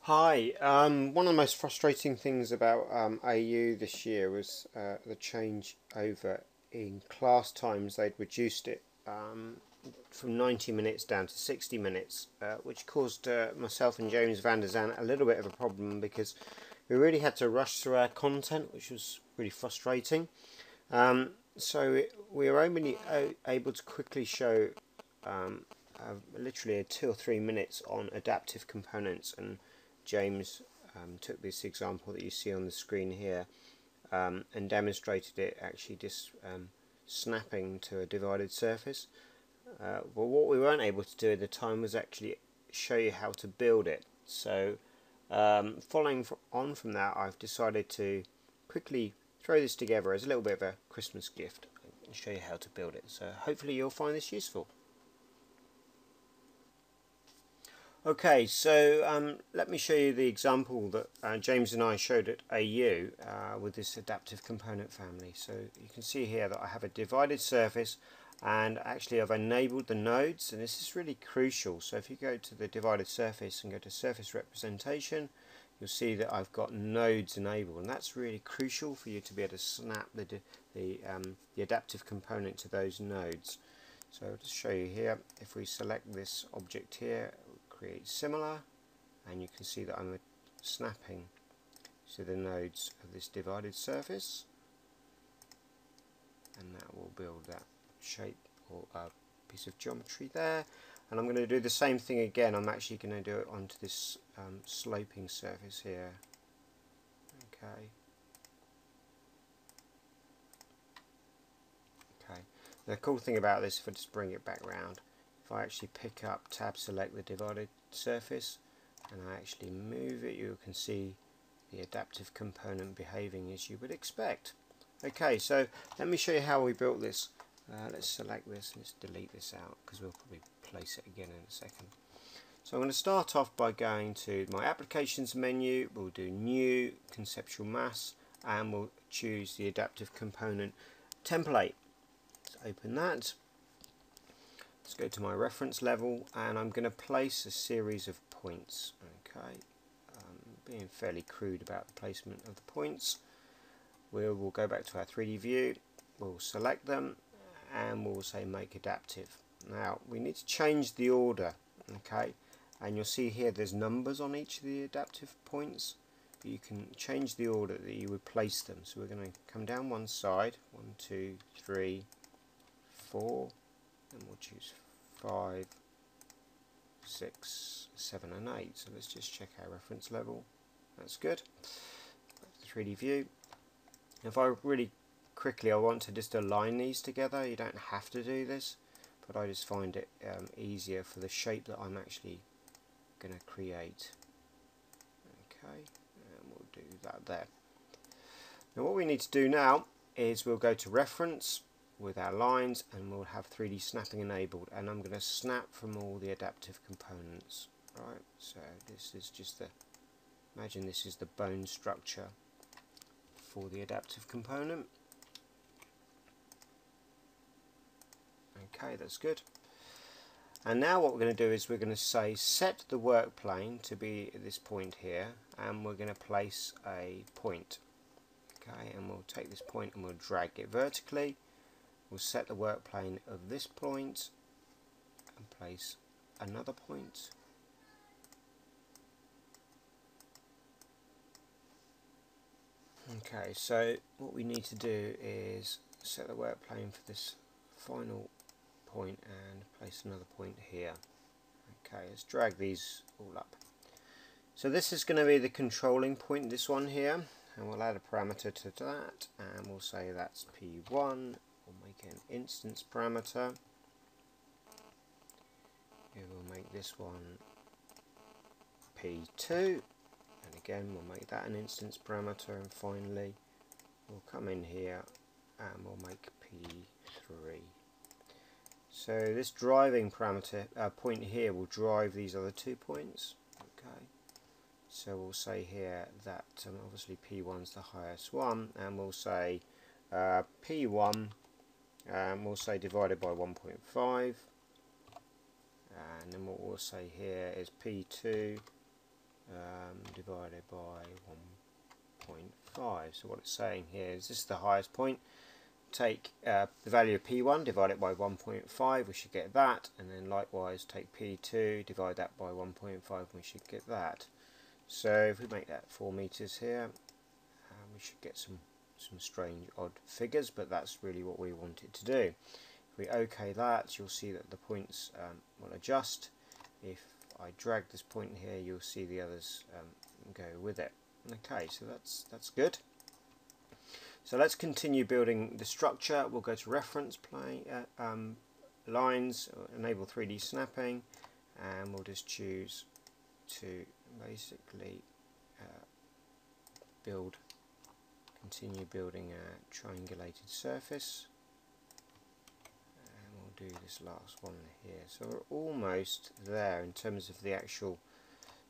Hi. One of the most frustrating things about AU this year was the change over in class times. They'd reduced it from 90 minutes down to 60 minutes, which caused myself and James van der Zan a little bit of a problem because we really had to rush through our content, which was really frustrating. We were only able to quickly show literally 2 or 3 minutes on adaptive components, and James took this example that you see on the screen here and demonstrated it actually just snapping to a divided surface. But what we weren't able to do at the time was actually show you how to build it. So following on from that, I've decided to quickly throw this together as a little bit of a Christmas gift and show you how to build it. So hopefully you'll find this useful. Okay, so let me show you the example that James and I showed at AU with this adaptive component family. So you can see here that I have a divided surface, and actually I've enabled the nodes, and this is really crucial. So if you go to the divided surface and go to surface representation, you'll see that I've got nodes enabled, and that's really crucial for you to be able to snap the adaptive component to those nodes. So I'll just show you here. If we select this object here, create similar, and you can see that I'm snapping to the nodes of this divided surface, and that will build that shape or piece of geometry there. And I'm going to do the same thing again. I'm actually going to do it onto this sloping surface here. Okay. The cool thing about this, if I just bring it back round, if I actually pick up, tab select the divided surface, and I actually move it, you can see the adaptive component behaving as you would expect. Okay, so let me show you how we built this. Let's select this, let's delete this out because we'll probably place it again in a second. So I'm going to start off by going to my applications menu, we'll do new, conceptual mass, and we'll choose the adaptive component template. Let's open that. Let's go to my reference level, and I'm going to place a series of points. Okay, being fairly crude about the placement of the points. We'll go back to our 3D view, we'll select them, and we'll say make adaptive. Now we need to change the order, okay, and you'll see here there's numbers on each of the adaptive points, but you can change the order that you would place them. So we're going to come down one side, 1, 2, 3, 4, and we'll choose 5, 6, 7 and 8. So let's just check our reference level. That's good. Back to 3D view. If I really quickly I want to just align these together, you don't have to do this, but I just find it easier for the shape that I'm actually going to create. Okay, and we'll do that there. Now what we need to do now is we'll go to reference with our lines, and we'll have 3D snapping enabled, and I'm going to snap from all the adaptive components. Right, so this is just imagine this is the bone structure for the adaptive component. Okay, that's good. And now what we're going to do is we're going to say set the work plane to be at this point here, and we're going to place a point. Okay, and we'll take this point and we'll drag it vertically. We'll set the work plane of this point and place another point. Okay, so what we need to do is set the work plane for this final point and place another point here. Okay, let's drag these all up. So this is going to be the controlling point, this one here, and we'll add a parameter to that, and we'll say that's P1. We'll make an instance parameter. We will make this one P2, and again we'll make that an instance parameter, and finally we'll come in here and we'll make P3. So this driving parameter point here will drive these other 2 points. Okay, so we'll say here that obviously P1's the highest one, and we'll say P1. We'll say divided by 1.5, and then what we'll say here is P2 divided by 1.5. So what it's saying here is this is the highest point. Take the value of P1, divide it by 1.5, we should get that, and then likewise take P2, divide that by 1.5, we should get that. So if we make that 4 meters here, we should get some strange odd figures, but that's really what we want it to do. If we OK that, you'll see that the points will adjust. If I drag this point here, you'll see the others go with it. Okay, so that's good. So let's continue building the structure. We'll go to reference, play lines, enable 3D snapping, and we'll just choose to basically continue building a triangulated surface, and we'll do this last one here. So we're almost there in terms of the actual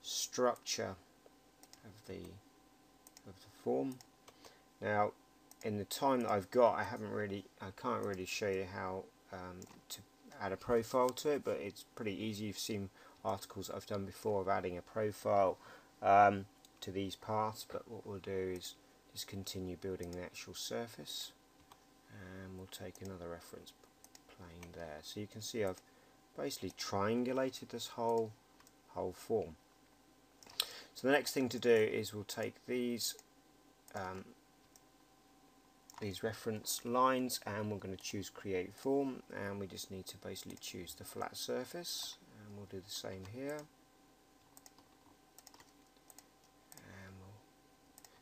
structure of the form. Now, in the time that I've got, I can't really show you how to add a profile to it, but it's pretty easy. You've seen articles that I've done before of adding a profile to these paths, but what we'll do is just continue building the actual surface, and we'll take another reference plane there. So you can see I've basically triangulated this whole form. So the next thing to do is we'll take these reference lines, and we're going to choose create form, and we just need to basically choose the flat surface, and we'll do the same here.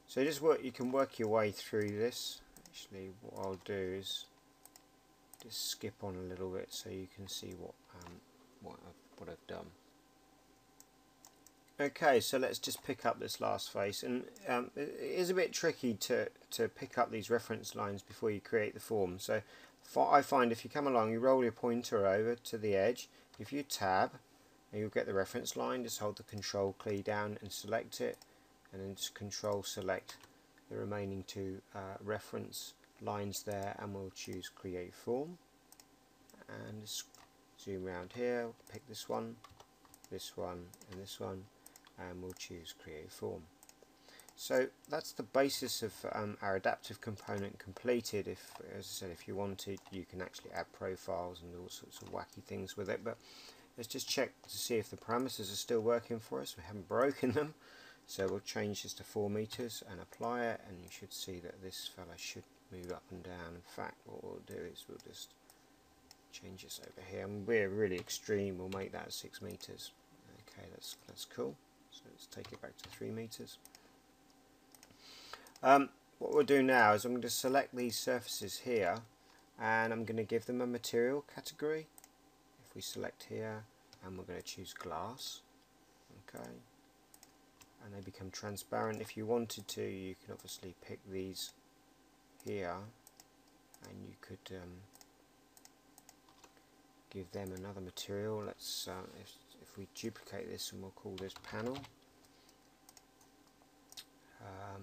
So you can work your way through this. Actually, what I'll do is just skip on a little bit so you can see what I've done. Okay, so let's just pick up this last face, and it is a bit tricky to pick up these reference lines before you create the form. So I find if you come along, you roll your pointer over to the edge, if you tab, and you'll get the reference line, just hold the control key down and select it, and then just control select the remaining two reference lines there, and we'll choose create form, and just zoom around here, pick this one, and this one, and we'll choose create form. So that's the basis of our adaptive component completed. As I said, if you wanted, you can actually add profiles and all sorts of wacky things with it, but let's just check to see if the parameters are still working for us. We haven't broken them, so we'll change this to 4 meters and apply it, and you should see that this fella should move up and down. In fact, what we'll do is we'll just change this over here, and we're really extreme, we'll make that 6 meters. Okay, that's cool. So let's take it back to 3 meters. What we'll do now is I'm going to select these surfaces here, and I'm going to give them a material category. If we select here, and we're going to choose glass, okay, and they become transparent. If you wanted to, you can obviously pick these here, and you could give them another material. Let's if we duplicate this, and we'll call this panel.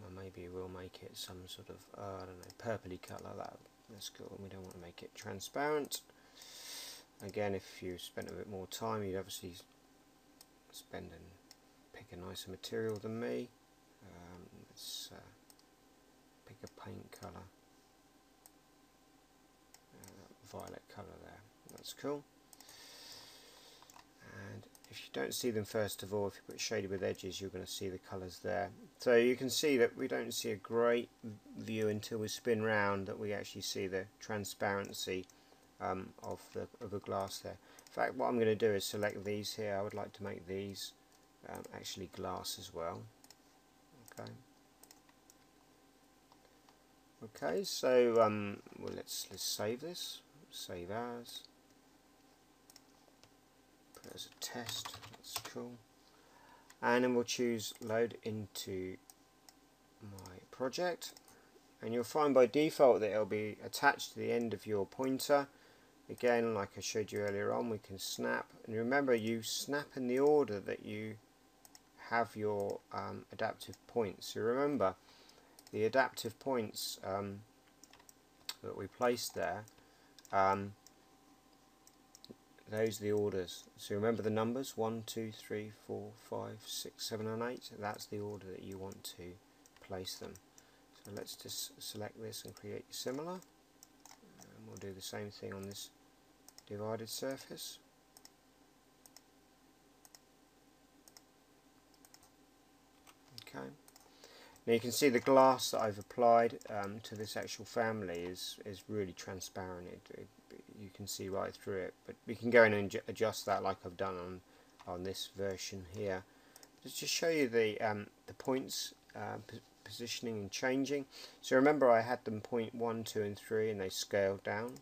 And maybe we'll make it some sort of, I don't know, purpley colour. That's cool. We don't want to make it transparent. Again, if you spent a bit more time, you'd obviously spend and pick a nicer material than me. Let's pick a paint colour. Violet colour there. That's cool. And if you don't see them first of all, if you put shaded with edges, you're going to see the colours there. So you can see that we don't see a great view until we spin round, that we actually see the transparency of the glass there. In fact, what I'm going to do is select these here. I would like to make these actually glass as well. Okay, so well, let's save this. Save as. Put it as a test. That's cool. And then we'll choose load into my project, and you'll find by default that it'll be attached to the end of your pointer. Again, like I showed you earlier on, we can snap, and remember, you snap in the order that you have your adaptive points. So remember, the adaptive points that we placed there, those are the orders. So remember the numbers 1, 2, 3, 4, 5, 6, 7 and 8. That's the order that you want to place them. So let's just select this and create similar, and we'll do the same thing on this divided surface. Okay. Now you can see the glass that I've applied to this actual family is really transparent. You can see right through it, but we can go in and adjust that like I've done on this version here. Just to show you the points positioning and changing. So remember I had them point 1, 2 and 3 and they scaled down.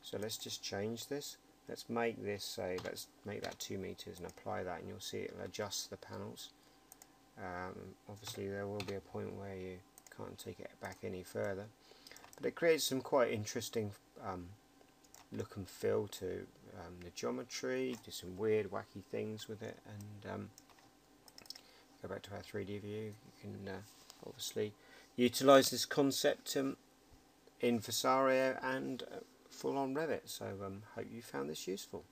So let's just change this. Let's make this, say, let's make that 2 meters and apply that, and you'll see it'll adjust the panels. Obviously there will be a point where you can't take it back any further, but it creates some quite interesting look and feel to the geometry. Do some weird wacky things with it, and go back to our 3D view. You can obviously utilise this concept in Vesario and full on Revit. So hope you found this useful.